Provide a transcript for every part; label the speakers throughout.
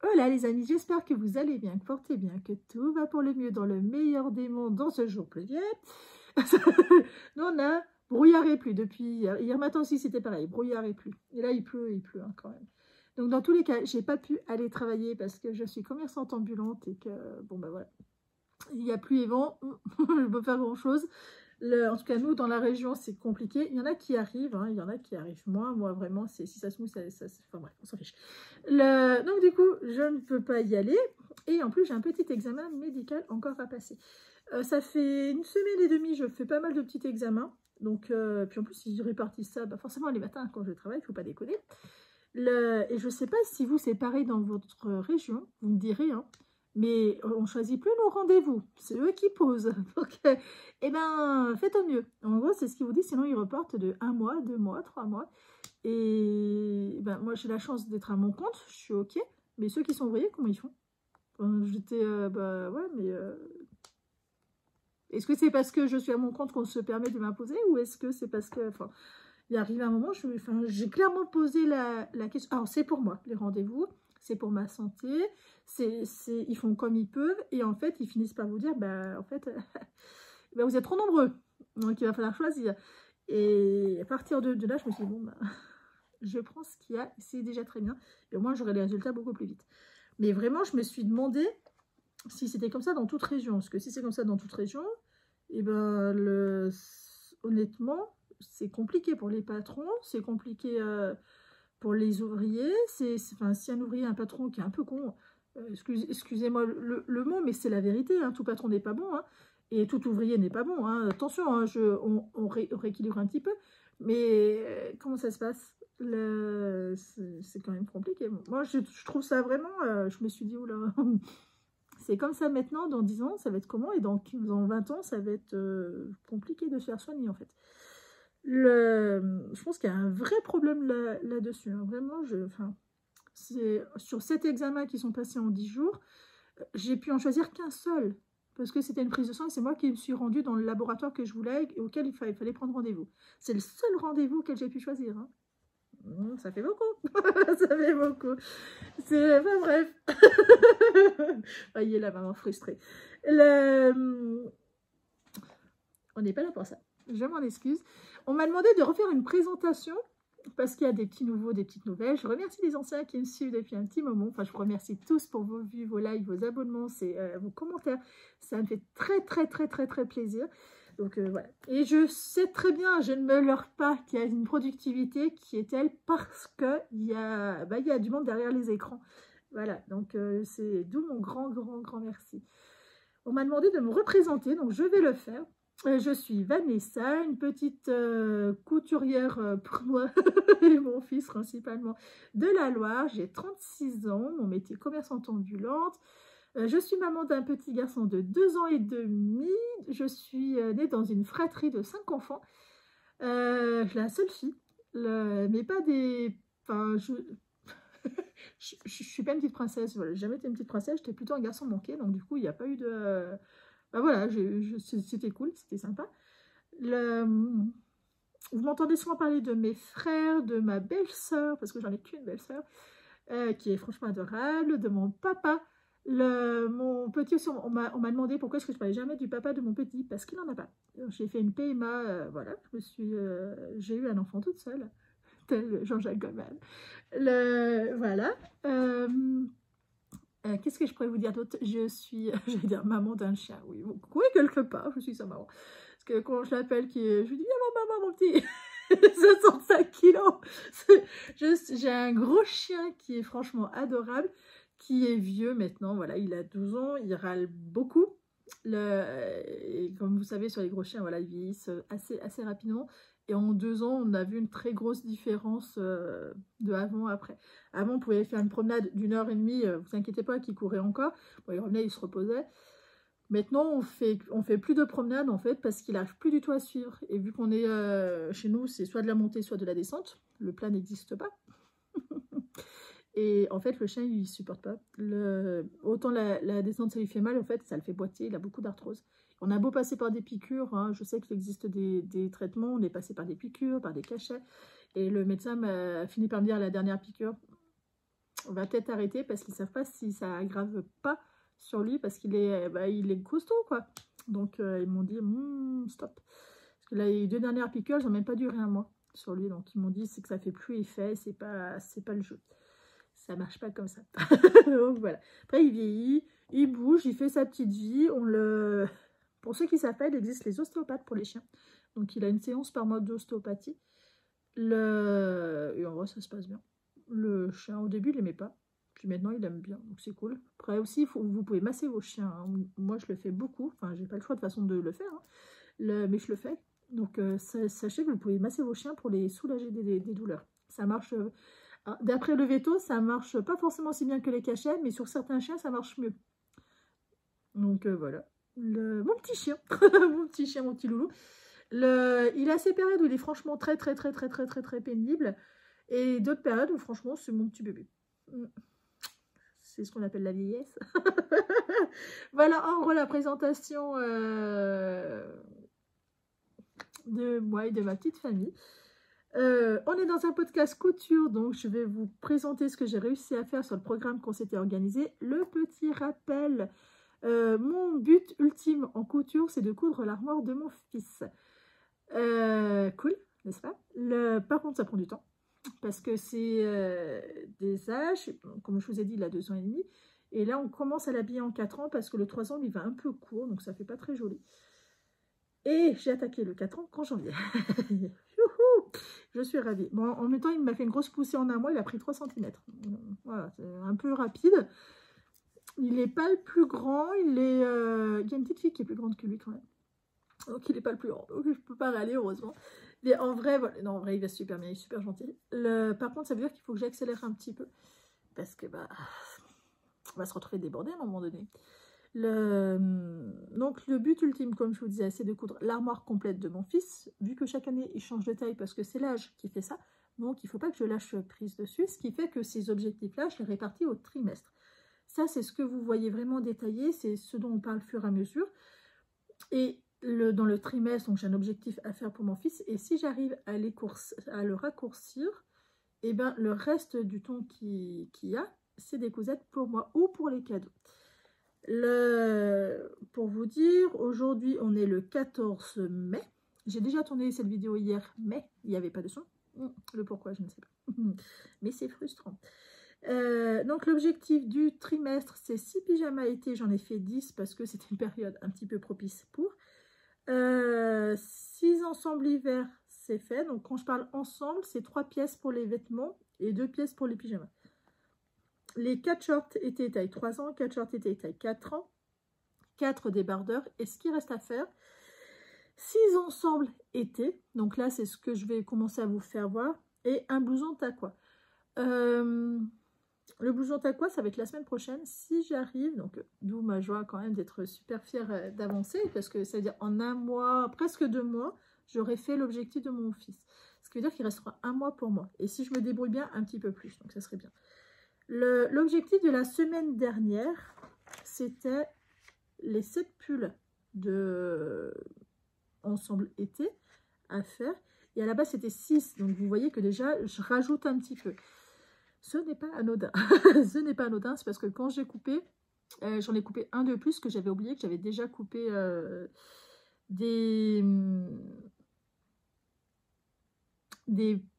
Speaker 1: Voilà les amis, j'espère que vous allez bien, que portez bien, que tout va pour le mieux dans le meilleur des mondes dans ce jour pluvieux. Nous on a brouillard et pluie depuis hier. Hier matin aussi c'était pareil, brouillard et pluie. Et là il pleut hein, quand même. Donc dans tous les cas, j'ai pas pu aller travailler parce que je suis commerçante ambulante et que bon ben voilà. Il y a pluie et vent, je peux faire grand chose. En tout cas, nous, dans la région, c'est compliqué. Il y en a qui arrivent, hein, il y en a qui arrivent moins. Moi, vraiment, si ça se mousse, enfin bref, on s'en fiche. Donc, du coup, je ne peux pas y aller. Et en plus, j'ai un petit examen médical encore à passer. Ça fait une semaine et demie, je fais pas mal de petits examens. Donc, puis en plus, si je répartis ça, bah forcément, les matins, quand je travaille, il ne faut pas déconner. Et je ne sais pas si vous, c'est pareil dans votre région, vous me direz, hein. Mais on ne choisit plus nos rendez-vous, c'est eux qui posent. Donc, eh ben, faites au mieux. En gros, c'est ce qu'ils vous disent, sinon ils reportent de 1 mois, 2 mois, 3 mois. Et ben, moi, j'ai la chance d'être à mon compte, je suis OK. Mais ceux qui sont ouvriers, comment ils font? J'étais, bah ouais, mais... Est-ce que c'est parce que je suis à mon compte qu'on se permet de m'imposer? Ou est-ce que c'est parce que... Enfin, il arrive un moment, j'ai clairement posé la question. Alors, c'est pour moi, les rendez-vous. C'est pour ma santé, ils font comme ils peuvent, et en fait, ils finissent par vous dire, bah, en fait, bah, vous êtes trop nombreux, donc il va falloir choisir. Et à partir de là, je me suis dit, bon, bah, je prends ce qu'il y a, c'est déjà très bien, et au moins, j'aurai les résultats beaucoup plus vite. Mais vraiment, je me suis demandé si c'était comme ça dans toute région, parce que si c'est comme ça dans toute région, et ben, honnêtement, c'est compliqué pour les patrons, c'est compliqué... pour les ouvriers, enfin, si un ouvrier a un patron qui est un peu con, excusez-moi le mot, mais c'est la vérité, hein, tout patron n'est pas bon, hein, et tout ouvrier n'est pas bon. Hein, attention, hein, on rééquilibre un petit peu, mais comment ça se passe? C'est quand même compliqué. Moi, je trouve ça vraiment, je me suis dit, oula, c'est comme ça maintenant, dans 10 ans, ça va être comment? Et dans 20 ans, ça va être compliqué de se faire soigner, en fait. Je pense qu'il y a un vrai problème là-dessus. Hein. Vraiment, sur 7 examens qui sont passés en 10 jours, j'ai pu en choisir qu'un seul. Parce que c'était une prise de sang et c'est moi qui me suis rendue dans le laboratoire que je voulais et auquel il fallait prendre rendez-vous. C'est le seul rendez-vous que j'ai pu choisir. Hein. Ça fait beaucoup. Ça fait beaucoup. Enfin bref. Voyez la maman frustrée. On n'est pas là pour ça. Je m'en excuse. On m'a demandé de refaire une présentation parce qu'il y a des petits nouveaux, des petites nouvelles. Je remercie les anciens qui me suivent depuis un petit moment. Enfin, je vous remercie tous pour vos vues, vos likes, vos abonnements, vos commentaires. Ça me fait très, très, très, très, très plaisir. Donc, voilà. Et je sais très bien, je ne me leurre pas qu'il y a une productivité qui est telle parce qu'il y a du monde derrière les écrans. Voilà. Donc, c'est d'où mon grand, grand, grand merci. On m'a demandé de me représenter, donc je vais le faire. Je suis Vanessa, une petite couturière pour moi et mon fils principalement de la Loire. J'ai 36 ans, mon métier commerçante ambulante. Je suis maman d'un petit garçon de 2 ans et demi. Je suis née dans une fratrie de 5 enfants. Je suis la seule fille, mais pas des... Enfin, je suis pas une petite princesse, voilà. J'ai jamais été une petite princesse, j'étais plutôt un garçon manqué, donc du coup, il n'y a pas eu de... Ben voilà, c'était cool, c'était sympa. Vous m'entendez souvent parler de mes frères, de ma belle-sœur, parce que j'en ai qu'une belle-sœur, qui est franchement adorable, de mon papa. Mon petit aussi, on m'a demandé pourquoi est-ce que je ne parlais jamais du papa de mon petit, parce qu'il n'en a pas. J'ai fait une PMA, voilà, j'ai eu un enfant toute seule, tel Jean-Jacques Goldman. Voilà. Qu'est-ce que je pourrais vous dire d'autre? Je suis, j'allais dire maman d'un chien, oui, oui, quelque part, je suis sa maman. Parce que quand je l'appelle, je lui dis, viens maman, mon petit, 65 kilos. J'ai un gros chien qui est franchement adorable, qui est vieux maintenant, voilà, il a 12 ans, il râle beaucoup. Et comme vous savez, sur les gros chiens, voilà, ils vieillissent assez rapidement. Et en 2 ans, on a vu une très grosse différence de avant après. Avant, on pouvait faire une promenade d'1h30, vous inquiétez pas, qu'il courait encore. Bon, il revenait, il se reposait. Maintenant, on fait plus de promenade, en fait, parce qu'il n'arrive plus du tout à suivre. Et vu qu'on est chez nous, c'est soit de la montée, soit de la descente. Le plat n'existe pas. Et en fait, le chien, il ne supporte pas. Autant la descente, ça lui fait mal, en fait, ça le fait boiter. Il a beaucoup d'arthrose. On a beau passer par des piqûres, hein, je sais qu'il existe des traitements, on est passé par des piqûres, par des cachets, et le médecin a fini par me dire à la dernière piqûre, on va peut-être arrêter parce qu'ils ne savent pas si ça aggrave pas sur lui parce qu'il est, il est costaud, quoi. Donc, ils m'ont dit, stop. Parce que là, les 2 dernières piqûres, elles n'ont même pas duré un mois sur lui. Donc, ils m'ont dit, c'est que ça fait plus effet, c'est pas le jeu. Ça marche pas comme ça. Donc, voilà. Après, il vieillit, il bouge, il fait sa petite vie. Pour ceux qui savent pas, il existe les ostéopathes pour les chiens. Donc, il a une séance par mois d'ostéopathie. Et en vrai, ça se passe bien. Le chien, au début, il n'aimait pas. Puis maintenant, il aime bien. Donc, c'est cool. Après aussi, vous pouvez masser vos chiens. Hein. Moi, je le fais beaucoup. Enfin, j'ai pas le choix de façon de le faire. Hein. Mais je le fais. Donc, sachez que vous pouvez masser vos chiens pour les soulager des douleurs. Ça marche... D'après le veto, ça marche pas forcément aussi bien que les cachets, mais sur certains chiens, ça marche mieux. Donc, voilà. Mon petit chien. Mon petit chien, mon petit loulou. Il a ces périodes où il est franchement très pénible. Et d'autres périodes où franchement, c'est mon petit bébé. C'est ce qu'on appelle la vieillesse. Voilà, en gros, la présentation de moi et de ma petite famille. On est dans un podcast couture, donc je vais vous présenter ce que j'ai réussi à faire sur le programme qu'on s'était organisé. Le petit rappel, mon but ultime en couture, c'est de coudre l'armoire de mon fils. Cool, n'est-ce pas? Par contre, ça prend du temps, parce que c'est des âges, comme je vous ai dit, il a 2 ans et demi, et là on commence à l'habiller en 4 ans, parce que le 3 ans, il va un peu court, donc ça fait pas très joli. Et j'ai attaqué le 4 ans qu'en janvier. Je suis ravie. Bon, en même temps, il m'a fait une grosse poussée en un mois, il a pris 3 cm. Voilà, c'est un peu rapide. Il n'est pas le plus grand, il y a une petite fille qui est plus grande que lui quand même. Donc il n'est pas le plus grand, donc je ne peux pas râler, heureusement. Mais en vrai, voilà. Non, en vrai, il va super bien, il est super gentil. Par contre, ça veut dire qu'il faut que j'accélère un petit peu. Parce que, on va se retrouver débordé à un moment donné. Donc le but ultime, comme je vous disais, c'est de coudre l'armoire complète de mon fils, vu que chaque année il change de taille parce que c'est l'âge qui fait ça, donc il ne faut pas que je lâche prise dessus, ce qui fait que ces objectifs-là, je les répartis au trimestre. Ça, c'est ce que vous voyez vraiment détaillé, c'est ce dont on parle au fur et à mesure. Et dans le trimestre, donc j'ai un objectif à faire pour mon fils, et si j'arrive à le raccourcir, et ben le reste du temps qu'il y a, c'est des cousettes pour moi ou pour les cadeaux. Pour vous dire, aujourd'hui on est le 14 mai. J'ai déjà tourné cette vidéo hier, mais il n'y avait pas de son. Le pourquoi, je ne sais pas. Mais c'est frustrant. Donc l'objectif du trimestre, c'est 6 pyjamas été. J'en ai fait 10 parce que c'était une période un petit peu propice pour. 6 ensembles hiver, c'est fait. Donc quand je parle ensemble, c'est 3 pièces pour les vêtements et 2 pièces pour les pyjamas. Les 4 shorts été taille 3 ans, 4 shorts été taille 4 ans, 4 débardeurs. Et ce qui reste à faire, 6 ensembles été. Donc là, c'est ce que je vais commencer à vous faire voir. Et un blouson taqua. Le blouson taqua, ça va être la semaine prochaine, si j'arrive. Donc, d'où ma joie quand même d'être super fière d'avancer. Parce que ça veut dire en un mois, presque 2 mois, j'aurai fait l'objectif de mon fils. Ce qui veut dire qu'il restera 1 mois pour moi. Et si je me débrouille bien, un petit peu plus. Donc, ça serait bien. L'objectif de la semaine dernière, c'était les 7 pulls de ensemble été à faire. Et à la base, c'était 6. Donc, vous voyez que déjà, je rajoute un petit peu. Ce n'est pas anodin. Ce n'est pas anodin, c'est parce que quand j'ai coupé, j'en ai coupé un de plus que j'avais oublié, que j'avais déjà coupé des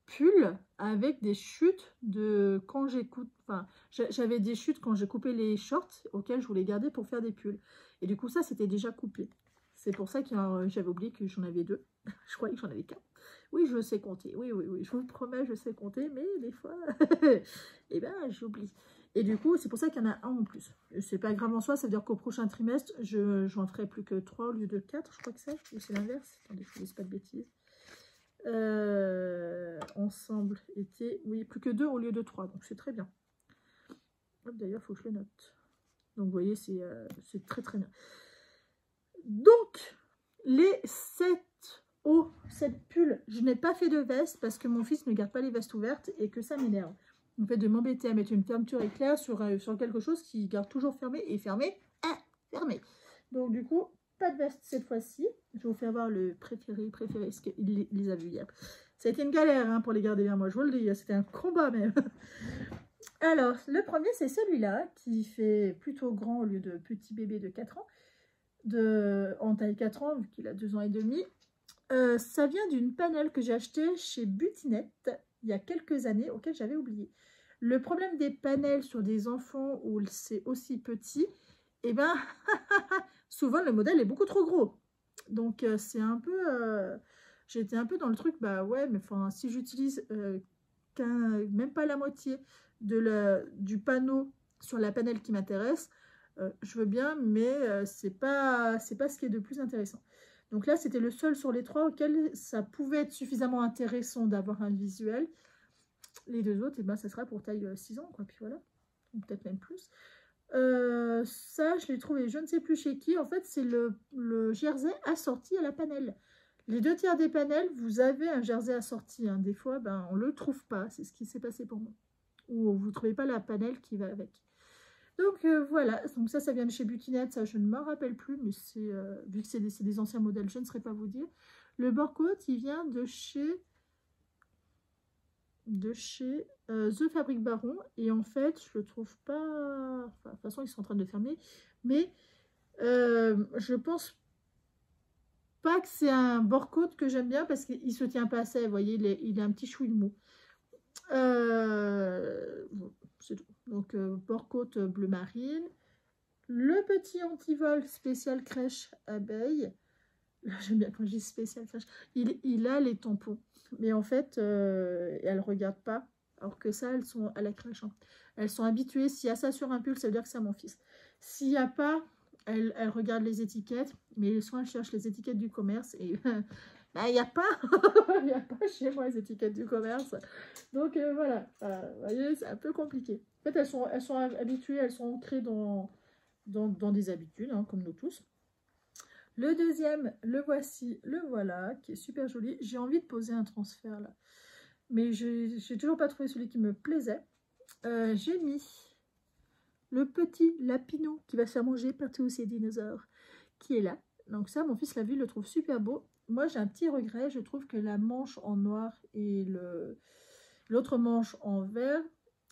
Speaker 1: pulls avec des chutes de quand j'écoute. Enfin, j'avais des chutes quand j'ai coupé les shorts auxquels je voulais garder pour faire des pulls. Et du coup, ça, c'était déjà coupé. C'est pour ça que j'avais oublié que j'en avais 2. Je croyais que j'en avais 4. Oui, je sais compter. Oui, je vous promets, je sais compter. Mais des fois, eh ben, j'oublie. Et du coup, c'est pour ça qu'il y en a un en plus. C'est pas grave en soi. Ça veut dire qu'au prochain trimestre, j'en ferai plus que 3 au lieu de 4. Je crois que c'est. Ou c'est l'inverse. Attendez, je ne vous dise pas de bêtises. Ensemble été. Oui, plus que 2 au lieu de 3. Donc, c'est très bien. D'ailleurs, il faut que je le note. Donc, vous voyez, c'est très, très bien. Donc, les 7 pulls, je n'ai pas fait de veste parce que mon fils ne garde pas les vestes ouvertes et que ça m'énerve. En fait, de m'embêter à mettre une fermeture éclair sur quelque chose qui garde toujours fermé et fermé, fermé. Donc, du coup, pas de veste cette fois-ci. Je vais vous faire voir le préféré, parce qu'il les a vus hier. Ça a été une galère hein, pour les garder bien, moi, je vous le dis, c'était un combat même. Alors, le premier, c'est celui-là, qui fait plutôt grand au lieu de petit bébé de 4 ans, en taille 4 ans, vu qu'il a 2 ans et demi. Ça vient d'une panelle que j'ai achetée chez Butinette il y a quelques années, auquel j'avais oublié. Le problème des panels sur des enfants où c'est aussi petit, eh ben, souvent le modèle est beaucoup trop gros. Donc, c'est un peu... j'étais un peu dans le truc, bah ouais, mais enfin, si j'utilise même pas la moitié du panneau sur la panel qui m'intéresse, je veux bien, mais c'est pas ce qui est de plus intéressant. Donc là, c'était le seul sur les 3 auquel ça pouvait être suffisamment intéressant d'avoir un visuel. Les 2 autres, eh ben, ça sera pour taille 6 ans, quoi. Puis voilà, peut-être même plus. Ça, je l'ai trouvé, je ne sais plus chez qui. En fait, c'est le jersey assorti à la panel. Les 2 tiers des panels, vous avez un jersey assorti. Hein. Des fois, ben, on ne le trouve pas. C'est ce qui s'est passé pour moi. Ou vous ne trouvez pas la panel qui va avec. Donc voilà, donc ça vient de chez Butinette, ça je ne m'en rappelle plus, mais c'est vu que c'est des anciens modèles, je ne saurais pas vous dire. Le Borcoat, il vient de chez The Fabric Baron, et en fait, je le trouve pas... Enfin, de toute façon, ils sont en train de fermer, mais je pense pas que c'est un Borcoat que j'aime bien, parce qu'il se tient pas assez, vous voyez, il est un petit chouille mou. Bon, c'est tout. Donc, Borcoat bleu marine. Le petit antivol spécial crèche abeille. J'aime bien quand je dis spécial crèche. Il a les tampons. Mais en fait, elles ne regardent pas. Alors que ça, elles sont à la crèche. Hein. Elles sont habituées. S'il y a ça sur un pull, ça veut dire que c'est à mon fils. S'il n'y a pas, elles regardent les étiquettes. Mais soit elles cherchent les étiquettes du commerce. Et bah, il n'y a pas. Il n'y a pas chez moi les étiquettes du commerce. Donc voilà. Vous voyez, c'est un peu compliqué. En fait, elles sont habituées. Elles sont ancrées dans des habitudes, hein, comme nous tous. Le deuxième, le voici, le voilà, qui est super joli. J'ai envie de poser un transfert là, mais j'ai toujours pas trouvé celui qui me plaisait. J'ai mis le petit lapinou qui va se faire manger par tous ces dinosaures, qui est là. Donc ça, mon fils l'a vu, il le trouve super beau. Moi, j'ai un petit regret, je trouve que la manche en noir et l'autre manche en vert,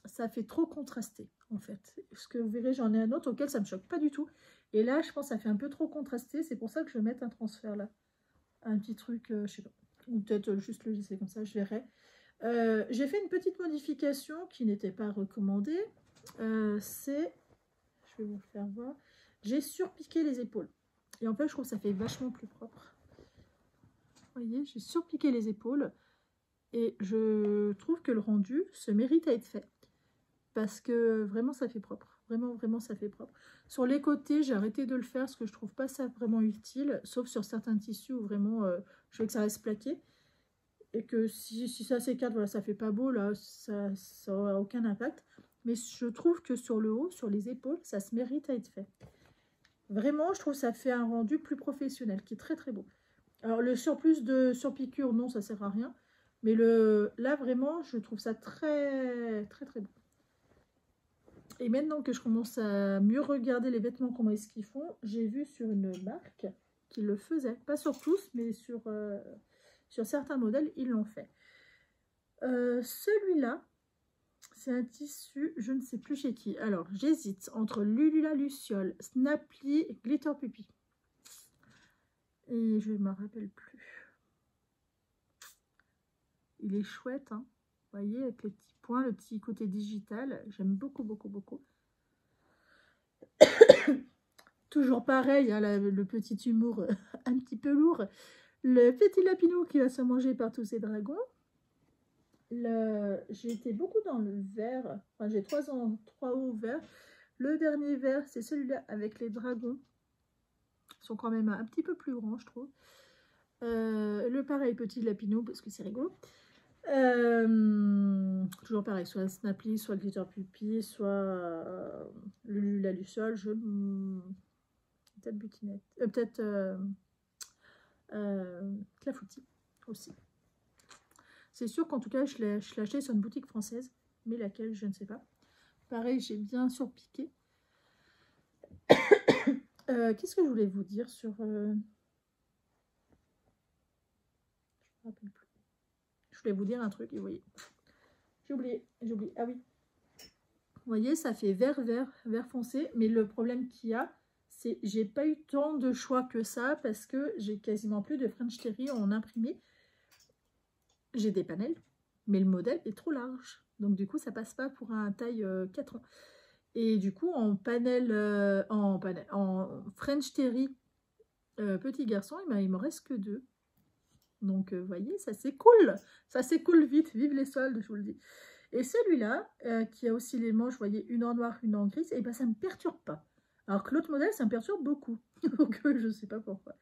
Speaker 1: ça fait trop contrasté, en fait. Ce que vous verrez, j'en ai un autre auquel ça ne me choque pas du tout. Et là, je pense que ça fait un peu trop contrasté. C'est pour ça que je vais mettre un transfert là. Un petit truc, je sais pas. Ou peut-être juste le laisser comme ça, je verrai. J'ai fait une petite modification qui n'était pas recommandée. C'est, je vais vous le faire voir, j'ai surpiqué les épaules. Et en fait, je trouve que ça fait vachement plus propre. Vous voyez, j'ai surpiqué les épaules. Et je trouve que le rendu se mérite à être fait. Parce que vraiment, ça fait propre. Vraiment, vraiment, ça fait propre. Sur les côtés, j'ai arrêté de le faire parce que je trouve pas ça vraiment utile. Sauf sur certains tissus où vraiment, je veux que ça reste plaqué. Et que si ça s'écarte, voilà, ça fait pas beau, là, ça n'aura aucun impact. Mais je trouve que sur le haut, sur les épaules, ça se mérite à être fait. Vraiment, je trouve que ça fait un rendu plus professionnel, qui est très très beau. Alors, le surplus de surpiqûre, non, ça sert à rien. Mais là, vraiment, je trouve ça très très très beau. Et maintenant que je commence à mieux regarder les vêtements, comment est-ce qu'ils font, j'ai vu sur une marque qui le faisait. Pas sur tous, mais sur certains modèles, ils l'ont fait. Celui-là, c'est un tissu, je ne sais plus chez qui. Alors, j'hésite entre Lulula Luciole, Snapply et Glitter Puppy. Et je ne me rappelle plus. Il est chouette, hein. Vous voyez, avec les petits points, le petit côté digital. J'aime beaucoup, beaucoup, beaucoup. Toujours pareil, hein, le petit humour un petit peu lourd. Le petit lapinou qui va se manger par tous ces dragons. J'ai été beaucoup dans le vert. Enfin, j'ai 3 hauts verts. Le dernier vert, c'est celui-là avec les dragons. Ils sont quand même un petit peu plus grands, je trouve. Le pareil, petit lapinou, parce que c'est rigolo. Toujours pareil, soit Snapply, soit Glitter Puppy, soit la Luciole. Peut-être Butinette. Peut-être Clafoutis aussi. C'est sûr qu'en tout cas, je l'ai acheté sur une boutique française, mais laquelle, je ne sais pas. Pareil, j'ai bien surpiqué. Qu'est-ce que je voulais vous dire sur... Je ne me rappelle plus. Je voulais vous dire un truc, et vous voyez. J'ai oublié. Ah oui. Vous voyez, ça fait vert foncé. Mais le problème qu'il y a, c'est que j'ai pas eu tant de choix que ça parce que j'ai quasiment plus de French Terry en imprimé. J'ai des panels, mais le modèle est trop large. Donc du coup, ça passe pas pour un taille 4 ans. Et du coup, en French Terry petit garçon, il m'en reste que 2. Donc, vous voyez, ça c'est cool. Ça s'écoule vite. Vive les soldes, je vous le dis. Et celui-là, qui a aussi les manches, vous voyez, une en noir, une en grise, et ben ça ne me perturbe pas. Alors que l'autre modèle, ça me perturbe beaucoup. Donc, je ne sais pas pourquoi.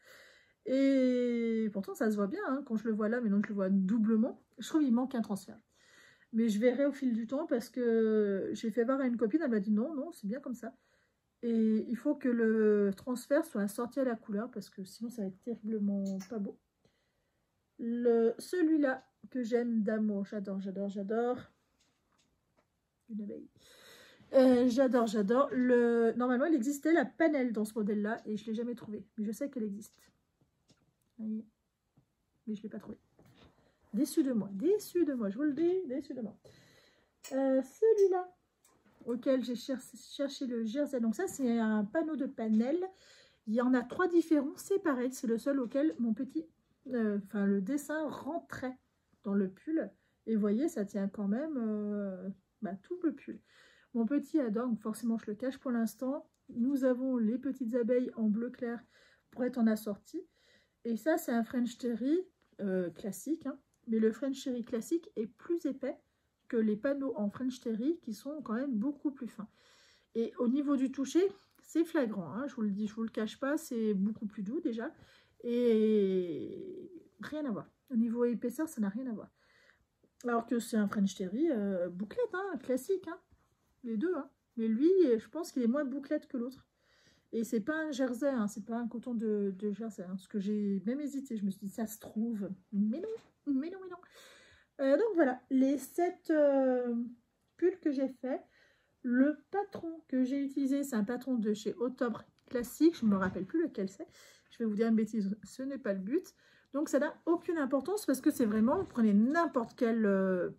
Speaker 1: Et pourtant, ça se voit bien hein, quand je le vois là, mais donc je le vois doublement. Je trouve qu'il manque un transfert. Mais je verrai au fil du temps parce que j'ai fait voir à une copine, elle m'a dit non, non, c'est bien comme ça. Et il faut que le transfert soit assorti à la couleur parce que sinon ça va être terriblement pas beau. Celui-là que j'aime d'amour, j'adore. Une abeille. J'adore. Normalement, il existait la panelle dans ce modèle-là et je ne l'ai jamais trouvé. Mais je sais qu'elle existe. Mais je ne l'ai pas trouvé. Déçu de moi, je vous le dis, déçu de moi. Celui-là, auquel j'ai cherché le jersey. Donc ça, c'est un panneau de panel. Il y en a 3 différents, c'est pareil. C'est le seul auquel mon petit, le dessin rentrait dans le pull. Et vous voyez, ça tient quand même tout le pull. Mon petit adore, donc forcément je le cache pour l'instant. Nous avons les petites abeilles en bleu clair pour être en assorti. Et ça, c'est un French Terry classique. Hein. Mais le French Terry classique est plus épais que les panneaux en French Terry qui sont quand même beaucoup plus fins. Et au niveau du toucher, c'est flagrant. Hein, je vous le dis, je vous le cache pas, c'est beaucoup plus doux déjà. Et rien à voir. Au niveau épaisseur, ça n'a rien à voir. Alors que c'est un French Terry bouclette, hein, classique. Hein, les deux. Hein. Mais lui, je pense qu'il est moins bouclette que l'autre. Et c'est pas un jersey, hein, c'est pas un coton de jersey. Hein, parce que j'ai même hésité. Je me suis dit, ça se trouve. Mais non, mais non. Donc voilà, les 7 pulls que j'ai fait. Le patron que j'ai utilisé, c'est un patron de chez Octobre Classique. Je ne me rappelle plus lequel c'est. Je vais vous dire une bêtise, ce n'est pas le but. Donc ça n'a aucune importance parce que c'est vraiment, vous prenez n'importe quel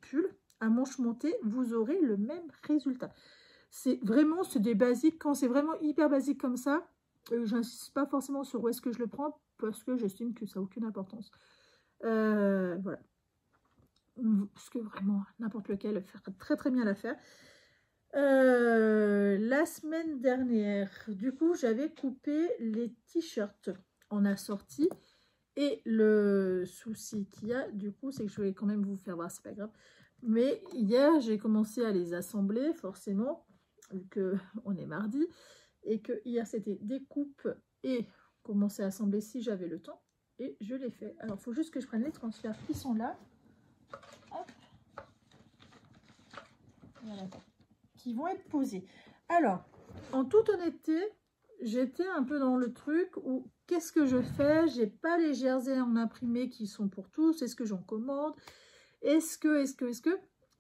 Speaker 1: pull à manches montées, vous aurez le même résultat. C'est vraiment, c'est des basiques. Quand c'est vraiment hyper basique comme ça, j'insiste pas forcément sur où est-ce que je le prends parce que j'estime que ça n'a aucune importance. Voilà. Parce que vraiment, n'importe lequel fera très très bien l'affaire. La semaine dernière, du coup, j'avais coupé les t-shirts en assorti. Et le souci qu'il y a, du coup, c'est que je vais quand même vous faire voir, c'est pas grave. Mais hier, j'ai commencé à les assembler, forcément, vu qu'on est mardi. Et que hier, c'était découpe et commencer à assembler si j'avais le temps. Et je l'ai fait. Alors, il faut juste que je prenne les transferts qui sont là. Hop. Voilà. Qui vont être posés. Alors, en toute honnêteté, j'étais un peu dans le truc où qu'est-ce que je fais? J'ai pas les jerseys en imprimé qui sont pour tous. Est-ce que j'en commande? Est-ce que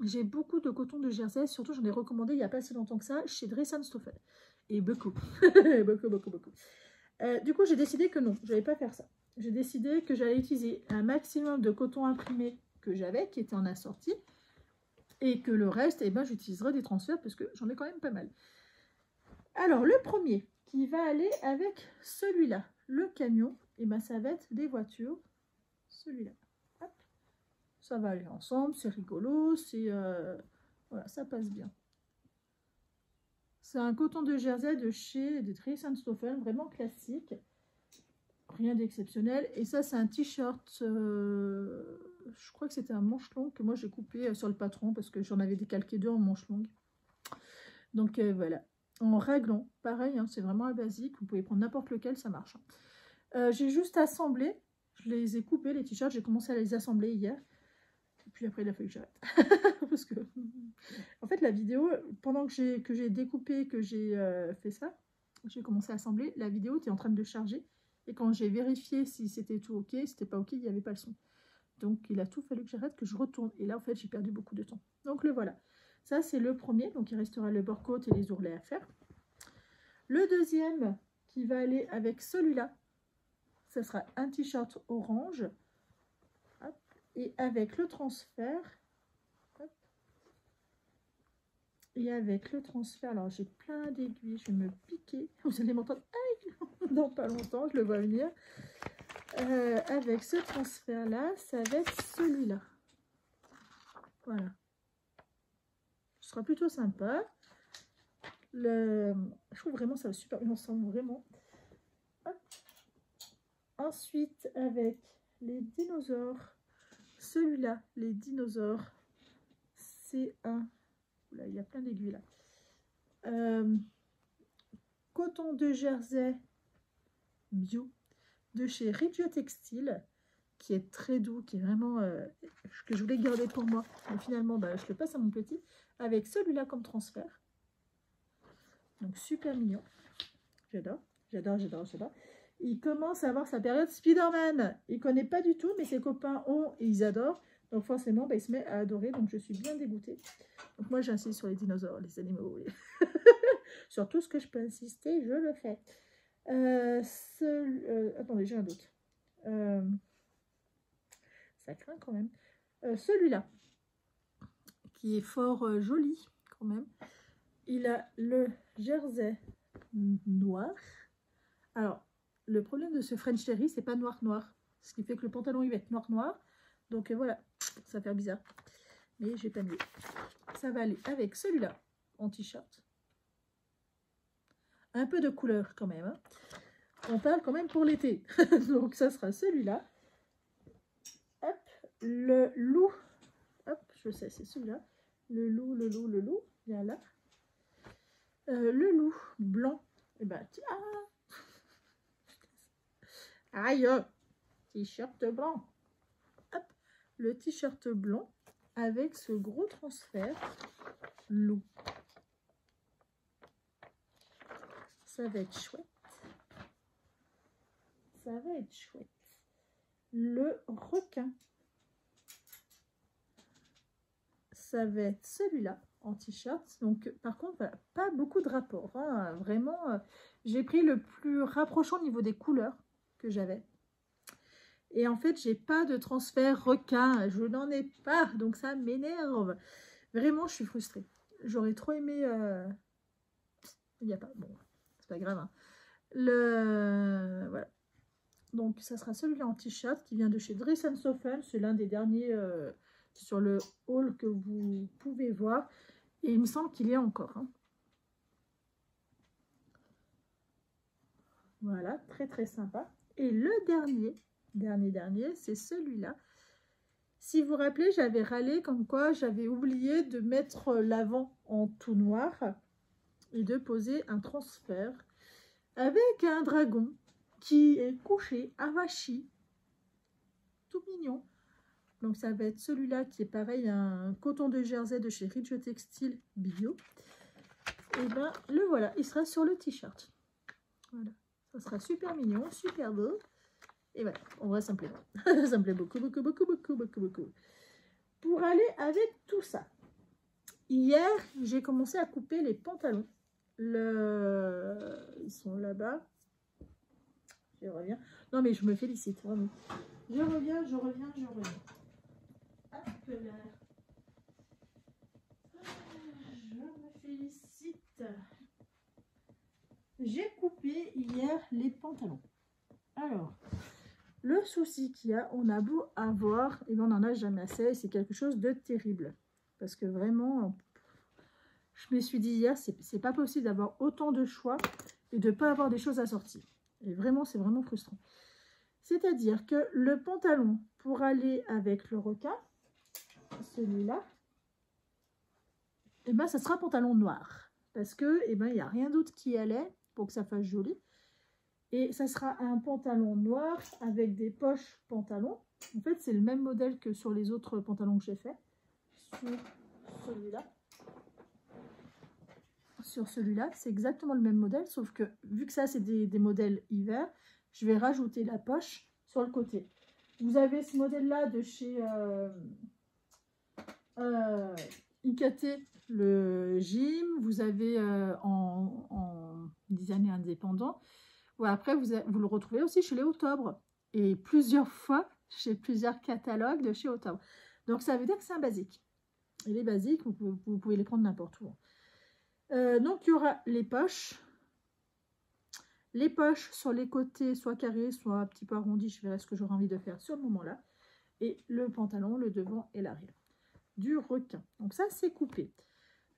Speaker 1: j'ai beaucoup de coton de jersey, surtout j'en ai recommandé il n'y a pas si longtemps que ça chez Dress & Stoffel. Et beaucoup. beaucoup. Du coup, j'ai décidé que non, je n'allais pas faire ça. J'ai décidé que j'allais utiliser un maximum de coton imprimé que j'avais, qui était en assorti. Et que le reste, eh ben, j'utiliserai des transferts parce que j'en ai quand même pas mal. Alors, le premier qui va aller avec celui-là, le camion, et ben, ça va être des voitures. Celui-là. Ça va aller ensemble, c'est rigolo, c'est voilà, ça passe bien. C'est un coton de jersey de chez Dress & Stoffel, vraiment classique. Rien d'exceptionnel. Et ça, c'est un t-shirt, je crois que c'était un manche long que moi j'ai coupé sur le patron parce que j'en avais décalqué 2 en manche longue. Donc voilà. En raglan, pareil, hein, c'est vraiment un basique. Vous pouvez prendre n'importe lequel, ça marche. J'ai juste assemblé. Je les ai coupés, les t-shirts. J'ai commencé à les assembler hier. Et puis après, il a fallu que j'arrête. Parce que, en fait, la vidéo, pendant que j'ai découpé, que j'ai fait ça, j'ai commencé à assembler. La vidéo était en train de charger. Et quand j'ai vérifié si c'était tout ok, si c'était pas ok, il n'y avait pas le son. Donc, il a tout fallu que j'arrête, que je retourne. Et là, en fait, j'ai perdu beaucoup de temps. Donc, le voilà. Ça, c'est le premier. Donc, il restera le bord-côte et les ourlets à faire. Le deuxième, qui va aller avec celui-là, ça sera un t-shirt orange. Hop, et avec le transfert, hop, Et avec le transfert, alors j'ai plein d'aiguilles, je vais me piquer. Vous allez m'entendre dans pas longtemps, je le vois venir. Avec ce transfert-là, ça va être celui-là. Voilà. Ce sera plutôt sympa. Je trouve vraiment ça va super bien ensemble, vraiment. Hop. Ensuite, avec les dinosaures, celui-là, les dinosaures, c'est un... Là, il y a plein d'aiguilles là. Coton de Jersey bio de chez Rigio Textile, qui est très doux, qui est vraiment que je voulais garder pour moi, mais finalement bah, je le passe à mon petit, avec celui-là comme transfert. Donc super mignon, j'adore, j'adore, j'adore, j'adore. Il commence à avoir sa période Spider-Man, il connaît pas du tout, mais ses copains ont et ils adorent, donc forcément bah, il se met à adorer, donc je suis bien dégoûtée. Donc moi j'insiste sur les dinosaures, les animaux, oui. Sur tout ce que je peux insister, je le fais. Attendez, j'ai un doute. Ça craint quand même. Celui-là, qui est fort joli quand même. Il a le jersey noir. Alors, le problème de ce French Terry, c'est pas noir-noir. Ce qui fait que le pantalon, il va être noir-noir. Donc voilà, ça va faire bizarre. Mais j'ai pas mieux. Ça va aller avec celui-là en t-shirt. Un peu de couleur quand même. Hein. On parle quand même pour l'été. Donc ça sera celui-là. Hop, le loup. Hop, je sais, c'est celui-là. Le loup, le loup, le loup. Viens là. Le loup blanc. Et bah tiens. Aïe. T-shirt blanc. Hop, le t-shirt blanc avec ce gros transfert loup. Ça va être chouette. Ça va être chouette. Le requin. Ça va être celui-là en t-shirt. Donc, par contre, voilà, pas beaucoup de rapport. Hein. Vraiment, j'ai pris le plus rapprochant au niveau des couleurs que j'avais. Et en fait, j'ai pas de transfert requin. Je n'en ai pas. Donc, ça m'énerve. Vraiment, je suis frustrée. J'aurais trop aimé... Il n'y a pas... Bon, c'est pas grave. Hein. Voilà. Donc, ça sera celui-là en t-shirt qui vient de chez Dress & Soften. C'est l'un des derniers sur le haul que vous pouvez voir. Et il me semble qu'il y a encore. Hein. Voilà, très très sympa. Et le dernier, c'est celui-là. Si vous vous rappelez, j'avais râlé comme quoi j'avais oublié de mettre l'avant en tout noir et de poser un transfert avec un dragon qui est couché, avachi, tout mignon. Donc ça va être celui-là qui est pareil, un coton de Jersey de chez Rigio Textile bio. Et bien le voilà, il sera sur le t-shirt. Voilà, ça sera super mignon, super beau. Et voilà, en vrai ça me plaît. Ça me plaît beaucoup, beaucoup, beaucoup, beaucoup, beaucoup, beaucoup. Pour aller avec tout ça, hier j'ai commencé à couper les pantalons. Ils sont là-bas. Je reviens. Non mais je me félicite, vraiment. Je reviens. Hop là. Je me félicite. J'ai coupé hier les pantalons. Alors, le souci qu'il y a, on a beau avoir, et on n'en a jamais assez, c'est quelque chose de terrible. Parce que vraiment, je me suis dit hier, c'est pas possible d'avoir autant de choix et de ne pas avoir des choses assorties. Et vraiment, c'est vraiment frustrant. C'est-à-dire que le pantalon, pour aller avec le requin, celui-là, et ben, ça sera un pantalon noir. Parce que, eh ben, il n'y a rien d'autre qui allait pour que ça fasse joli. Et ça sera un pantalon noir avec des poches pantalon. En fait, c'est le même modèle que sur les autres pantalons que j'ai fait. Sur celui-là. Sur celui-là, c'est exactement le même modèle, sauf que vu que ça, c'est des modèles hiver, je vais rajouter la poche sur le côté. Vous avez ce modèle-là de chez IKT, le gym. Vous avez en design indépendant. Ouais, après, vous le retrouvez aussi chez les Octobre. Et plusieurs fois, chez plusieurs catalogues de chez Octobre. Donc, ça veut dire que c'est un basique. Et les basiques, vous pouvez les prendre n'importe où. Donc, il y aura les poches. Les poches sur les côtés, soit carrées, soit un petit peu arrondies. Je verrai ce que j'aurai envie de faire sur le moment-là. Et le pantalon, le devant et l'arrière. Du requin. Donc ça, c'est coupé.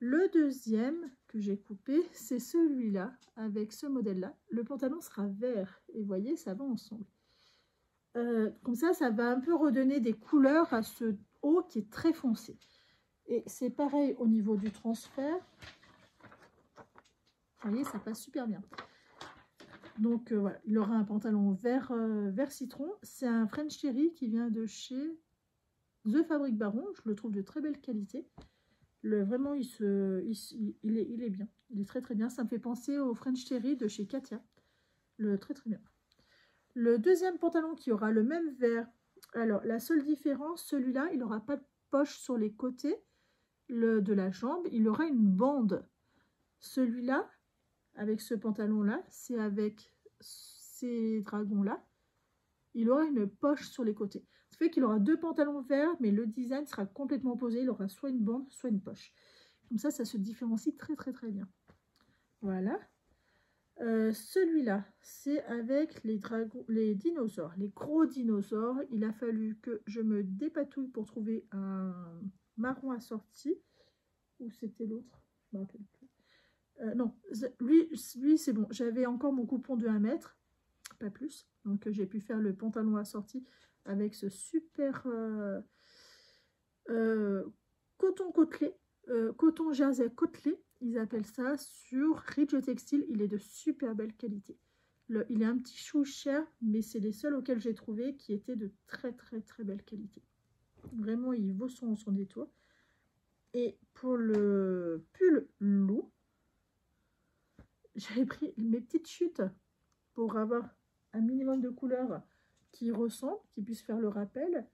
Speaker 1: Le deuxième que j'ai coupé, c'est celui-là, avec ce modèle-là. Le pantalon sera vert. Et vous voyez, ça va ensemble. Comme ça va un peu redonner des couleurs à ce haut qui est très foncé. Et c'est pareil au niveau du transfert. Vous voyez, ça passe super bien. Donc voilà, il aura un pantalon vert, vert citron. C'est un French Terry qui vient de chez The Fabric Baron. Je le trouve de très belle qualité. Vraiment, il est bien. Il est très très bien. Ça me fait penser au French Terry de chez Katia. Très très bien. Le deuxième pantalon qui aura le même vert. Alors, la seule différence, celui-là, il n'aura pas de poche sur les côtés de la jambe. Il aura une bande. Celui-là, avec ce pantalon-là, c'est avec ces dragons-là. Il aura une poche sur les côtés. Ça fait qu'il aura deux pantalons verts, mais le design sera complètement opposé. Il aura soit une bande, soit une poche. Comme ça se différencie très très très bien. Voilà. Celui-là, c'est avec les dragons, les dinosaures, les gros dinosaures. Il a fallu que je me dépatouille pour trouver un marron assorti. Ou c'était l'autre? Je me rappelle plus. Non, lui c'est bon. J'avais encore mon coupon de 1 mètre, pas plus. Donc j'ai pu faire le pantalon assorti avec ce super coton côtelé, coton jersey côtelé, ils appellent ça, sur Ridge Textile. Il est de super belle qualité. Il est un petit chou cher, mais c'est les seuls auxquels j'ai trouvé qui étaient de très très très belle qualité. Vraiment, il vaut son détour. Et pour le pull loup, j'avais pris mes petites chutes pour avoir un minimum de couleurs qui ressemblent, qui puissent faire le rappel.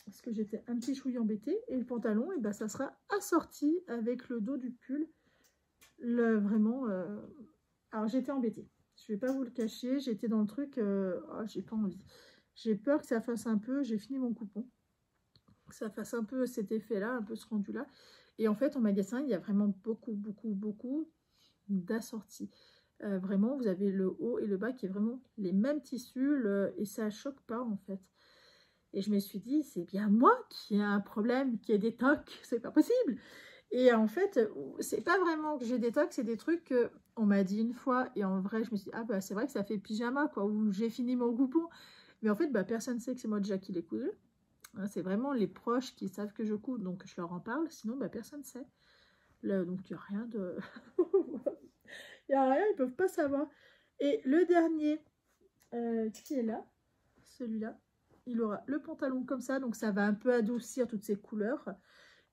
Speaker 1: Parce que j'étais un petit chouille embêtée. Et le pantalon, et ben, ça sera assorti avec le dos du pull. Vraiment, alors j'étais embêtée. Je vais pas vous le cacher. J'étais dans le truc, oh, j'ai pas envie. J'ai peur que ça fasse un peu, j'ai fini mon coupon, que ça fasse un peu cet effet-là, un peu ce rendu-là. Et en fait, en magasin, il y a vraiment beaucoup d'assortis. Vraiment, vous avez le haut et le bas qui est vraiment les mêmes tissus et ça choque pas en fait. Et je me suis dit, c'est bien moi qui ai un problème, qui ai des tocs, c'est pas possible. Et en fait, c'est pas vraiment que j'ai des tocs, c'est des trucs qu'on m'a dit une fois. Et en vrai, je me suis dit, ah bah c'est vrai que ça fait pyjama, quoi, où j'ai fini mon coupon. Mais en fait, bah, personne ne sait que c'est moi déjà qui l'ai cousu. Hein, c'est vraiment les proches qui savent que je couds, donc je leur en parle. Sinon, bah, personne ne sait. Donc, il n'y a rien de... Il n'y a rien, ils ne peuvent pas savoir. Et le dernier qui est là, celui-là, il aura le pantalon comme ça, donc ça va un peu adoucir toutes ces couleurs.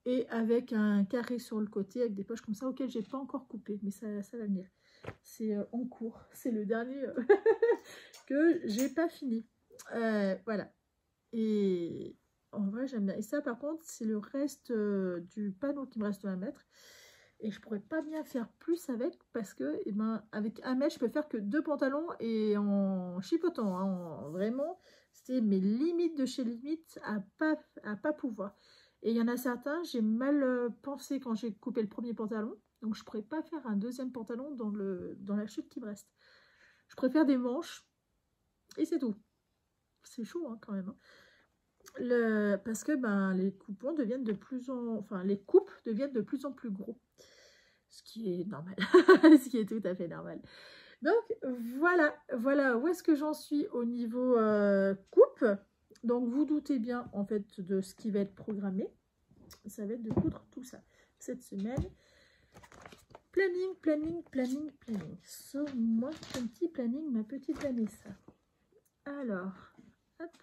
Speaker 1: Et avec un carré sur le côté, avec des poches comme ça, auxquelles je n'ai pas encore coupé, mais ça va venir. C'est en cours, c'est le dernier que j'ai pas fini. Voilà. Et en vrai, j'aime bien. Et ça, par contre, c'est le reste du panneau qui me reste à mettre. Et je pourrais pas bien faire plus avec parce que eh ben, avec 1 mètre, je peux faire que 2 pantalons et en chipotant. Hein, vraiment, c'était mes limites de chez limites à pas pouvoir. Et il y en a certains, j'ai mal pensé quand j'ai coupé le premier pantalon. Donc je pourrais pas faire un deuxième pantalon dans la chute qui me reste. Je préfère des manches et c'est tout. C'est chaud hein, quand même. Hein. Parce que ben, les coupons deviennent de plus en... Enfin, les coupes deviennent de plus en plus gros. Ce qui est normal. Ce qui est tout à fait normal. Donc, voilà où est-ce que j'en suis au niveau coupe. Donc, vous doutez bien, en fait, de ce qui va être programmé. Ça va être de coudre tout ça. Cette semaine, planning. Sauve-moi ton petit planning, ma petite Vanessa. Alors, hop.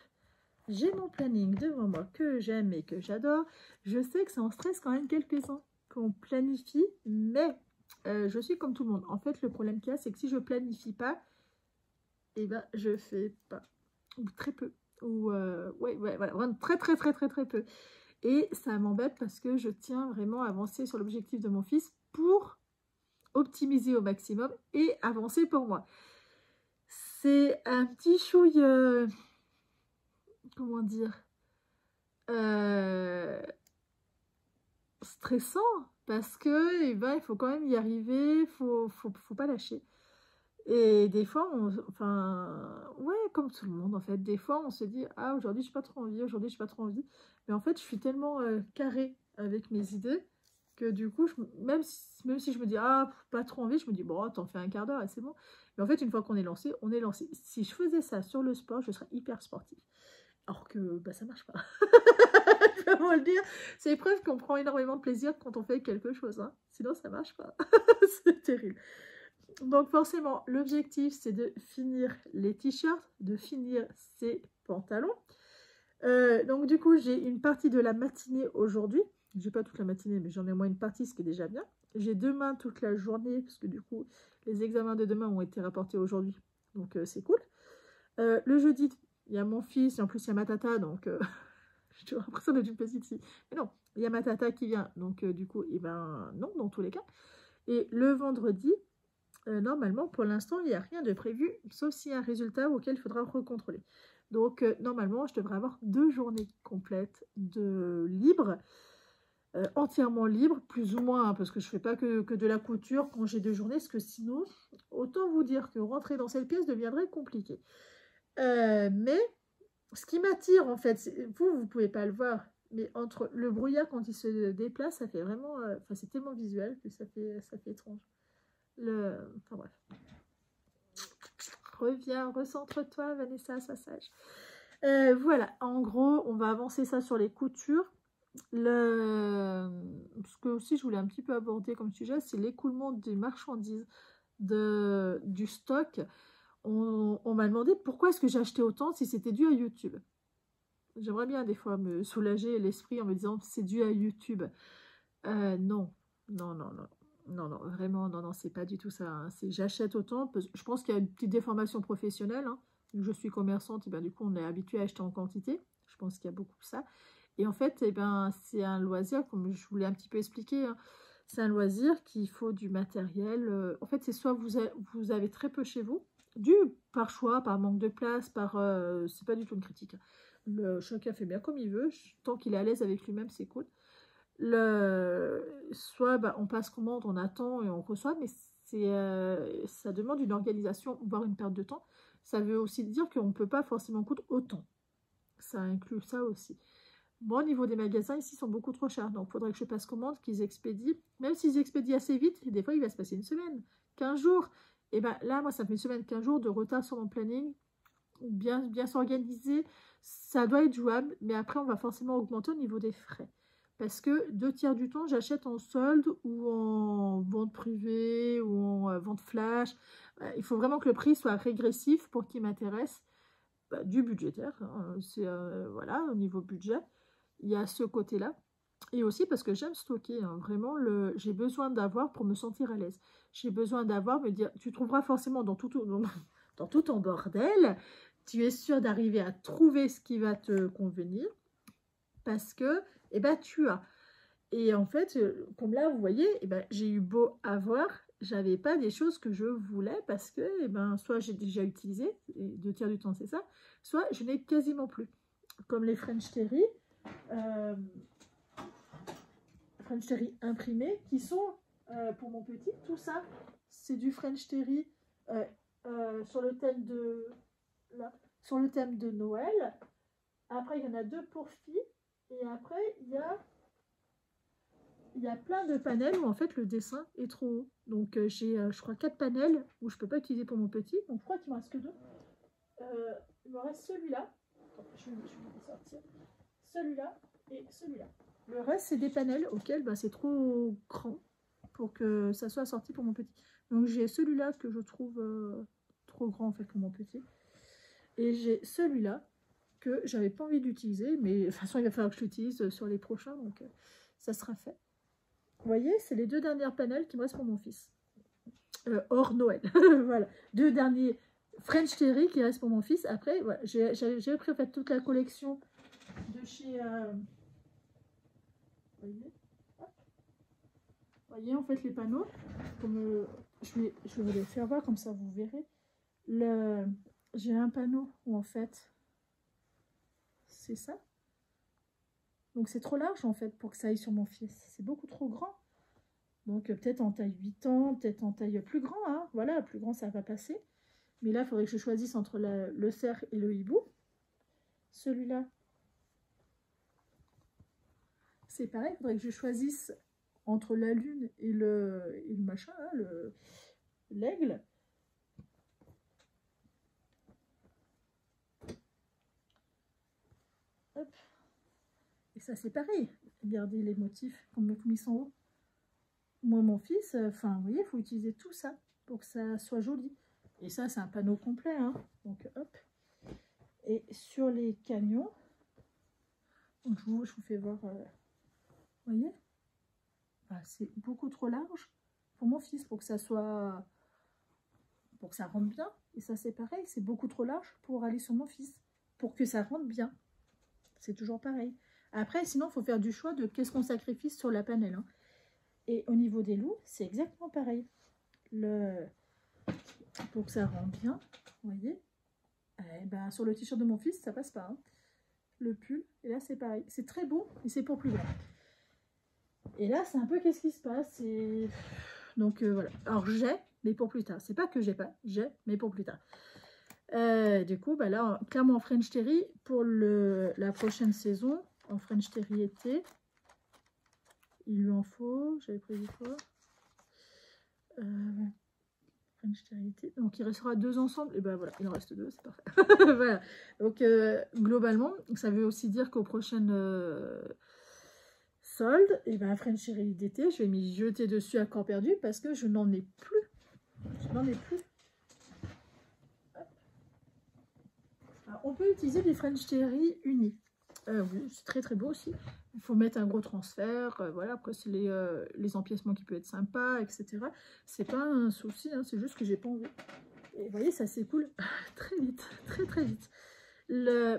Speaker 1: J'ai mon planning devant moi que j'aime et que j'adore. Je sais que ça en stresse quand même quelques-uns qu'on planifie, mais je suis comme tout le monde. En fait, le problème qu'il y a, c'est que si je planifie pas, eh ben, je fais pas. Ou très peu. Ou, ouais, voilà, vraiment très peu. Et ça m'embête parce que je tiens vraiment à avancer sur l'objectif de mon fils pour optimiser au maximum et avancer pour moi. C'est un petit chouille... comment dire, stressant parce que il faut quand même y arriver, faut pas lâcher. Et des fois, enfin, ouais, comme tout le monde en fait, des fois on se dit ah aujourd'hui j'ai pas trop envie, aujourd'hui j'ai pas trop envie, mais en fait je suis tellement carrée avec mes idées que du coup, même si je me dis ah pas trop envie, je me dis bon t'en fais un quart d'heure et c'est bon. Mais en fait une fois qu'on est lancé, on est lancé. Si je faisais ça sur le sport, je serais hyper sportif. Alors que bah, ça marche pas. Je peux vous le dire. C'est preuve qu'on prend énormément de plaisir quand on fait quelque chose. Hein. Sinon, ça marche pas. C'est terrible. Donc forcément, l'objectif, c'est de finir les t-shirts, de finir ces pantalons. Donc du coup, j'ai une partie de la matinée aujourd'hui. J'ai pas toute la matinée, mais j'en ai au moins une partie, ce qui est déjà bien. J'ai demain toute la journée, parce que du coup, les examens de demain ont été rapportés aujourd'hui. Donc c'est cool. Le jeudi, il y a mon fils, et en plus il y a ma tata, donc j'ai toujours l'impression d'être une petite fille. Mais non, il y a ma tata qui vient, donc du coup, eh ben non, dans tous les cas. Et le vendredi, normalement, pour l'instant, il n'y a rien de prévu, sauf s'il y a un résultat auquel il faudra recontrôler. Donc, normalement, je devrais avoir 2 journées complètes de libre, entièrement libre, plus ou moins, hein, parce que je ne fais pas que de la couture quand j'ai 2 journées, parce que sinon, autant vous dire que rentrer dans cette pièce deviendrait compliqué. Mais ce qui m'attire, en fait, vous ne pouvez pas le voir, mais entre le brouillard quand il se déplace, ça fait vraiment... Enfin, c'est tellement visuel que ça fait étrange. Enfin bref. Reviens, recentre-toi, Vanessa, sois sage. Voilà, en gros, on va avancer ça sur les coutures. Ce que aussi je voulais un petit peu aborder comme sujet, c'est l'écoulement des marchandises, du stock. On m'a demandé pourquoi est-ce que j'ai acheté autant si c'était dû à YouTube. J'aimerais bien des fois me soulager l'esprit en me disant c'est dû à YouTube. Non, non, non, non. Non, non, vraiment, non, non, c'est pas du tout ça. Hein. J'achète autant, je pense qu'il y a une petite déformation professionnelle. Hein. Je suis commerçante, et ben, du coup, on est habitué à acheter en quantité. Je pense qu'il y a beaucoup de ça. Et en fait, eh ben, c'est un loisir, comme je voulais un petit peu expliquer. Hein. C'est un loisir qu'il faut du matériel. En fait, c'est soit vous avez très peu chez vous, dû par choix, par manque de place, c'est pas du tout une critique. Chacun fait bien comme il veut. Tant qu'il est à l'aise avec lui-même, c'est cool. Soit bah, on passe commande, on attend et on reçoit, mais ça demande une organisation, voire une perte de temps. Ça veut aussi dire qu'on ne peut pas forcément coûter autant. Ça inclut ça aussi. Moi, au niveau des magasins, ici, ils sont beaucoup trop chers. Donc, il faudrait que je passe commande, qu'ils expédient. Même s'ils expédient assez vite, des fois, il va se passer une semaine, 15 jours. Et bien là, moi, ça me fait une semaine, 15 jours de retard sur mon planning. Bien s'organiser, ça doit être jouable. Mais après, on va forcément augmenter au niveau des frais. Parce que 2/3 du temps, j'achète en solde ou en vente privée ou en vente flash. Il faut vraiment que le prix soit régressif pour qu'il m'intéresse. Bah, du budgétaire, hein, c'est voilà, au niveau budget, il y a ce côté-là. Et aussi parce que j'aime stocker, hein, vraiment, j'ai besoin d'avoir pour me sentir à l'aise. J'ai besoin d'avoir, me dire, tu trouveras forcément dans dans tout ton bordel, tu es sûr d'arriver à trouver ce qui va te convenir parce que eh ben, tu as. Et en fait, comme là, vous voyez, eh ben, j'ai eu beau avoir, j'avais pas des choses que je voulais parce que eh ben, soit j'ai déjà utilisé, et 2/3 du temps c'est ça, soit je n'ai quasiment plus. Comme les French Terry, euh, French Terry imprimés, qui sont pour mon petit, tout ça, c'est du French Terry sur le thème là, sur le thème de Noël. Après, il y en a 2 pour filles. Et après, il y a plein de panels où en fait le dessin est trop haut. Donc j'ai, je crois, 4 panels où je ne peux pas utiliser pour mon petit. Donc je crois qu'il ne me reste que 2. Il me reste celui-là. Je vais le sortir. Celui-là et celui-là. Le reste, c'est des panels auxquels bah, c'est trop grand pour que ça soit sorti pour mon petit. Donc j'ai celui-là que je trouve trop grand en fait pour mon petit. Et j'ai celui-là que j'avais pas envie d'utiliser, mais de toute façon il va falloir que je l'utilise sur les prochains, donc ça sera fait. Vous voyez, c'est les 2 dernières panels qui me restent pour mon fils. Hors Noël. Voilà. 2 derniers French Terry qui restent pour mon fils. Après, voilà, j'ai pris en fait toute la collection de chez... Vous voyez en fait les panneaux. Comme, je vais vous les faire voir, comme ça vous verrez. J'ai un panneau où en fait, c'est ça. Donc c'est trop large en fait pour que ça aille sur mon fils. C'est beaucoup trop grand. Donc peut-être en taille 8 ans, peut-être en taille plus grand. Hein. Voilà, plus grand ça va passer. Mais là, il faudrait que je choisisse entre le cerf et le hibou. Celui-là, c'est pareil. Il faudrait que je choisisse entre la lune et le machin, hein, l'aigle. Hop. Et ça, c'est pareil. Regardez les motifs, comme ils sont hauts. Moi, mon fils, enfin, vous voyez, il faut utiliser tout ça pour que ça soit joli. Et ça, c'est un panneau complet. Hein. Donc, hop. Et sur les camions, donc je vous fais voir, vous voyez, c'est beaucoup trop large pour mon fils, pour que ça soit, pour que ça rentre bien. Et ça, c'est pareil, c'est beaucoup trop large pour aller sur mon fils, pour que ça rentre bien. C'est toujours pareil. Après, sinon, il faut faire du choix de qu'est-ce qu'on sacrifie sur la panelle. Hein. Et au niveau des loups, c'est exactement pareil. Pour que ça rentre bien, vous voyez, eh ben, sur le t-shirt de mon fils, ça passe pas. Hein. Le pull, et là, c'est pareil. C'est très beau, mais c'est pour plus grand. Et là, c'est un peu qu'est-ce qui se passe. Et... donc, voilà. Alors, j'ai, mais pour plus tard. C'est pas que j'ai pas, j'ai, mais pour plus tard. Du coup, bah là, clairement en French Terry, pour la prochaine saison, en French Terry été, il lui en faut, j'avais prévu quoi, French Terry été, donc il restera 2 ensemble, et ben voilà, il en reste 2, c'est parfait. Voilà, donc globalement, ça veut aussi dire qu'aux prochaines soldes, et ben French Terry d'été, je vais m'y jeter dessus à corps perdu, parce que je n'en ai plus, Alors, on peut utiliser des French Terry unis. Oui, c'est très très beau aussi. Il faut mettre un gros transfert, voilà, après c'est les empiècements qui peuvent être sympas, etc. C'est pas un souci, hein, c'est juste que j'ai pas envie. Et vous voyez, ça s'écoule très vite, très très vite.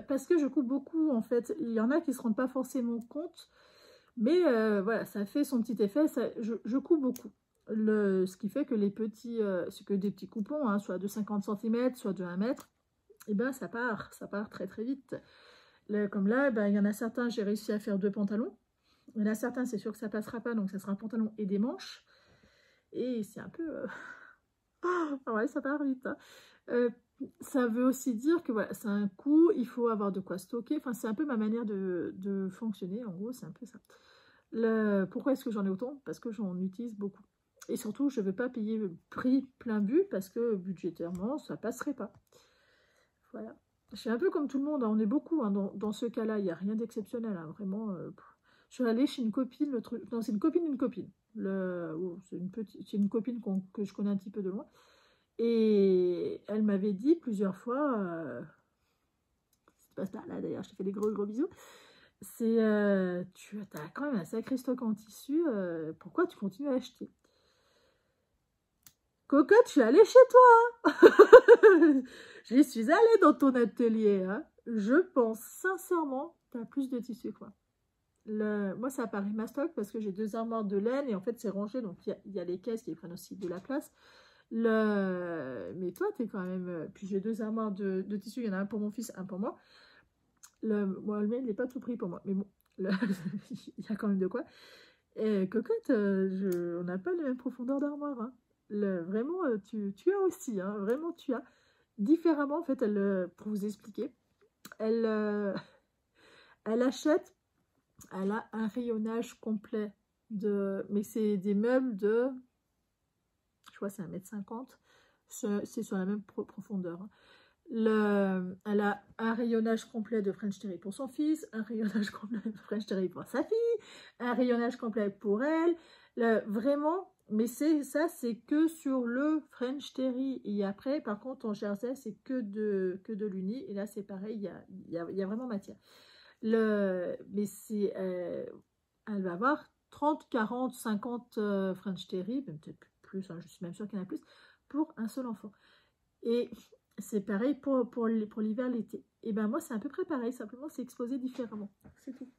Speaker 1: Parce que je coupe beaucoup en fait, il y en a qui ne se rendent pas forcément compte, mais voilà, ça fait son petit effet, je coupe beaucoup. Ce qui fait que les petits, c'est que des petits coupons, hein, soit de 50 cm, soit de 1 mètre, et ben ça part très très vite. Comme là, ben, il y en a certains, j'ai réussi à faire 2 pantalons. Il y en a certains, c'est sûr que ça passera pas, donc ça sera un pantalon et des manches. Et c'est un peu... ouais, ça part vite. Hein. Ça veut aussi dire que voilà, c'est un coût, il faut avoir de quoi stocker. Enfin, c'est un peu ma manière de fonctionner, en gros, c'est un peu ça. Pourquoi est-ce que j'en ai autant? Parce que j'en utilise beaucoup. Et surtout, je ne veux pas payer le prix plein but, parce que budgétairement, ça ne passerait pas. Voilà. Je suis un peu comme tout le monde, hein. On est beaucoup hein, dans ce cas-là, il n'y a rien d'exceptionnel, hein, vraiment. Je suis allée chez une copine, non, c'est une copine d'une copine. C'est une copine que je connais un petit peu de loin. Et elle m'avait dit plusieurs fois, c'est pas ça là d'ailleurs, je te fais des gros gros bisous, c'est tu as quand même un sacré stock en tissu, pourquoi tu continues à acheter? Cocotte, je suis allée chez toi. Je suis allée dans ton atelier. Hein. Je pense sincèrement que tu as plus de tissu quoi. Moi, ça apparaît ma stock parce que j'ai 2 armoires de laine et en fait, c'est rangé. Donc, il y a les caisses qui prennent aussi de la place. Mais toi, tu es quand même... Puis, j'ai 2 armoires de tissu. Il y en a un pour mon fils, un pour moi. Moi, le mien, il n'est pas tout pris pour moi. Mais bon, il y a quand même de quoi. Et cocotte, on n'a pas la même profondeur d'armoire. Hein. Vraiment, tu as aussi. Hein, vraiment, tu as. Différemment, en fait, pour vous expliquer, elle achète, elle a un rayonnage complet mais c'est des meubles de, je crois c'est 1,50 m, c'est sur la même profondeur. Hein. Elle a un rayonnage complet de French Terry pour son fils, un rayonnage complet de French Terry pour sa fille, un rayonnage complet pour elle, vraiment, mais ça c'est que sur le French Terry, et après par contre en jersey c'est que de l'uni, et là c'est pareil, il y a vraiment matière. Mais c'est, elle va avoir 30, 40, 50 French Terry, peut-être plus, hein, je suis même sûre qu'il y en a plus, pour un seul enfant. Et c'est pareil pour l'hiver, l'été. Et ben moi, c'est à peu près pareil, simplement c'est exposé différemment. C'est tout.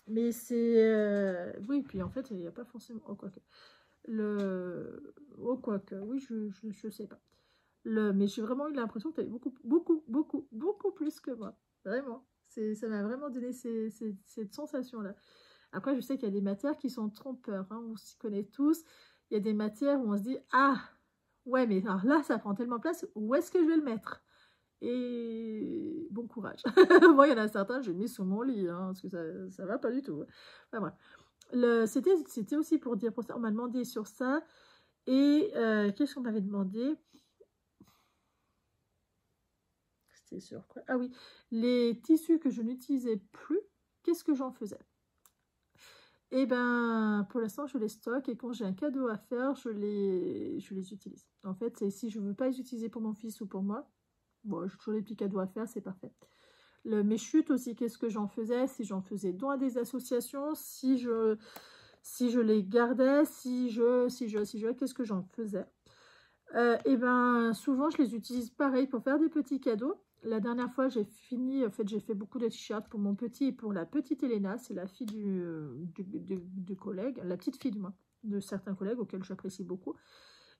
Speaker 1: Mais c'est... oui, puis en fait, il n'y a pas forcément... Oh, quoique. Oh, quoique. Oui, je sais pas. Mais j'ai vraiment eu l'impression que tu avais beaucoup plus que moi. Vraiment. Ça m'a vraiment donné cette sensation-là. Après, je sais qu'il y a des matières qui sont trompeurs, hein, on s'y connaît tous. Il y a des matières où on se dit, ah, ouais, mais alors là, ça prend tellement de place, où est-ce que je vais le mettre? Et bon courage. Moi, il y en a certains, j'ai mis sous mon lit, hein, parce que ça va pas du tout. Enfin, bref. C'était aussi pour dire, pour ça, on m'a demandé sur ça. Et qu'est-ce qu'on m'avait demandé? C'était sur quoi? Ah oui, les tissus que je n'utilisais plus, qu'est-ce que j'en faisais? Eh ben, pour l'instant, je les stocke et quand j'ai un cadeau à faire, je les utilise. En fait, si je ne veux pas les utiliser pour mon fils ou pour moi, bon, j'ai toujours les petits cadeaux à faire, c'est parfait. Mes chutes aussi, qu'est-ce que j'en faisais? Si j'en faisais don à des associations, si je les gardais, qu'est-ce que j'en faisais? Et ben, souvent, je les utilise pareil pour faire des petits cadeaux. La dernière fois, j'ai fait beaucoup de t-shirts pour mon petit et pour la petite Elena. C'est la fille du collègue, la petite fille du moins, de certains collègues auxquels j'apprécie beaucoup.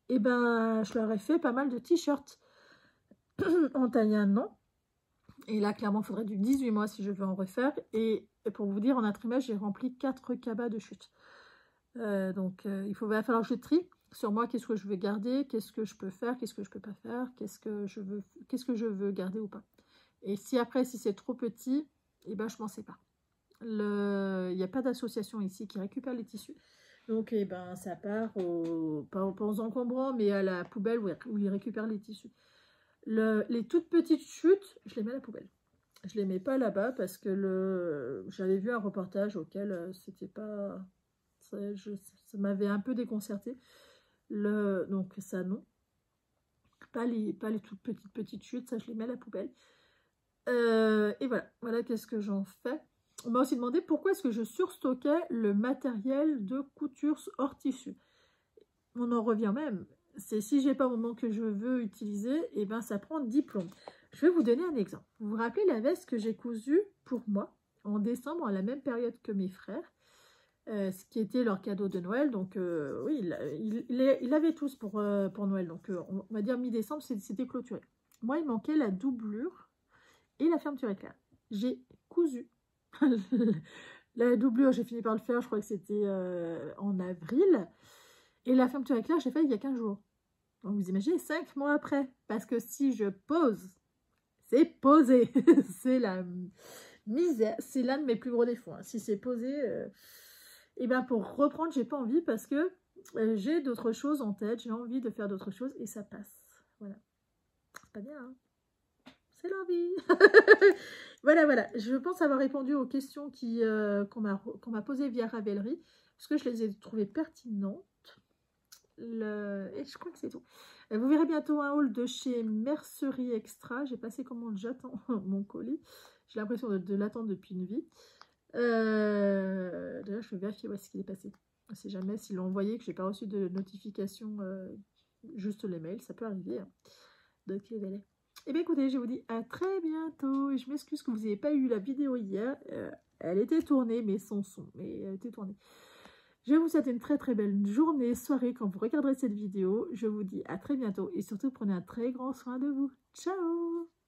Speaker 1: Et ben, je leur ai fait pas mal de t-shirts en taille 1 an. Et là, clairement, il faudrait du 18 mois si je veux en refaire. Et pour vous dire, en un trimestre, j'ai rempli 4 cabas de chute. Donc, il va falloir que je trie sur moi, qu'est-ce que je veux garder, qu'est-ce que je peux faire, qu'est-ce que je peux pas faire, qu'est-ce que je veux garder ou pas. Et si après, si c'est trop petit, eh ben, je m'en sépare. Il n'y a pas d'association ici qui récupère les tissus. Donc, eh ben, ça part pas aux encombrants, mais à la poubelle où ils récupèrent les tissus. Les toutes petites chutes, je les mets à la poubelle. Je les mets pas là-bas parce que j'avais vu un reportage auquel c'était pas... Ça m'avait un peu déconcerté. Donc ça non. Pas les toutes petites chutes, ça je les mets à la poubelle. Et voilà qu'est-ce que j'en fais. On m'a aussi demandé pourquoi est-ce que je surstockais le matériel de couture hors tissu. On en revient même. C'est si j'ai pas au moment que je veux utiliser, et ben ça prend 10 plombs. Je vais vous donner un exemple. Vous vous rappelez la veste que j'ai cousue pour moi en décembre à la même période que mes frères, ce qui était leur cadeau de Noël. Donc oui, il avait tous pour Noël. Donc on va dire mi-décembre, c'était clôturé. Moi, il manquait la doublure et la fermeture éclair. J'ai cousu. La doublure, j'ai fini par le faire, je crois que c'était en avril. Et la fermeture éclair, j'ai fait il y a 15 jours. Donc vous imaginez, 5 mois après. Parce que si je pose, c'est posé. C'est la misère. C'est l'un de mes plus gros défauts. Hein. Si c'est posé, et bien pour reprendre, j'ai pas envie parce que j'ai d'autres choses en tête. J'ai envie de faire d'autres choses et ça passe. Voilà. C'est pas bien, hein. C'est l'envie. Voilà. Je pense avoir répondu aux questions qu'on m'a posées via Ravelry. Parce que je les ai trouvées pertinentes. Et je crois que c'est tout. Vous verrez bientôt un haul de chez Mercerie Extra. J'ai passé commande, j'attends mon colis. J'ai l'impression de l'attendre depuis une vie. D'ailleurs, je vais vérifier où est-ce qu'il est passé. On ne sait jamais s'ils l'ont envoyé, que je n'ai pas reçu de notification, juste les mails, ça peut arriver. Hein. Donc, eh bien, écoutez, je vous dis à très bientôt. Et je m'excuse que vous n'ayez pas eu la vidéo hier. Elle était tournée, mais sans son. Mais elle était tournée. Je vous souhaite une très très belle journée, soirée quand vous regarderez cette vidéo. Je vous dis à très bientôt et surtout prenez un très grand soin de vous. Ciao!